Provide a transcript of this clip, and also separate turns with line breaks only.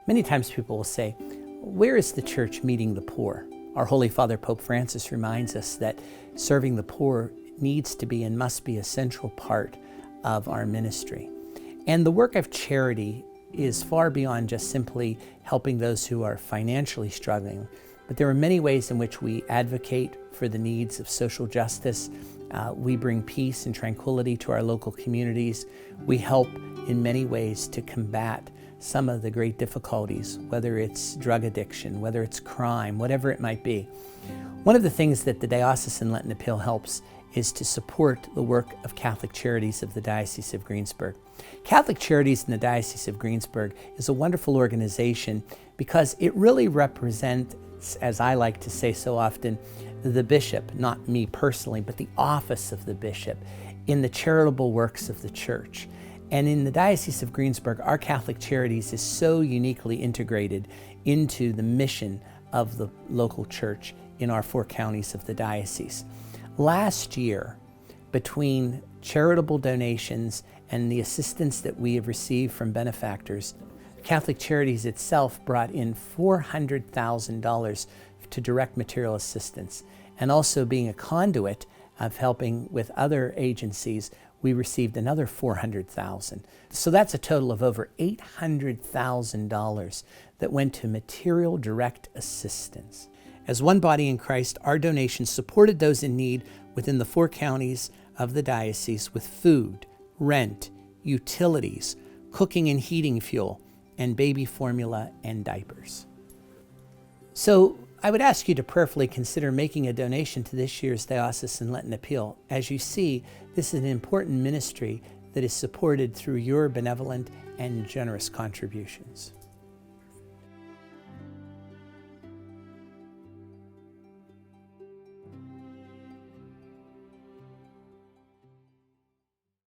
Many times people will say, where is the church meeting the poor? Our Holy Father Pope Francis reminds us that serving the poor needs to be and must be a central part of our ministry. And the work of charity is far beyond just simply helping those who are financially struggling, but there are many ways in which we advocate for the needs of social justice. We bring peace and tranquility to our local communities. We help in many ways to combat some of the great difficulties, whether it's drug addiction, whether it's crime, whatever it might be. One of the things that the Diocesan Lenten Appeal helps is to support the work of Catholic Charities of the Diocese of Greensburg. Catholic Charities in the Diocese of Greensburg is a wonderful organization because it really represents, as I like to say so often, the bishop, not me personally, but the office of the bishop in the charitable works of the church. And in the Diocese of Greensburg, our Catholic Charities is so uniquely integrated into the mission of the local church in our 4 counties of the diocese. Last year, between charitable donations and the assistance that we have received from benefactors, Catholic Charities itself brought in $400,000 to direct material assistance. And also being a conduit of helping with other agencies, we received another $400,000. So that's a total of over $800,000 that went to material direct assistance. As one body in Christ, our donations supported those in need within the 4 counties of the diocese with food, rent, utilities, cooking and heating fuel, and baby formula and diapers. So I would ask you to prayerfully consider making a donation to this year's Diocesan Lenten Appeal. As you see, this is an important ministry that is supported through your benevolent and generous contributions.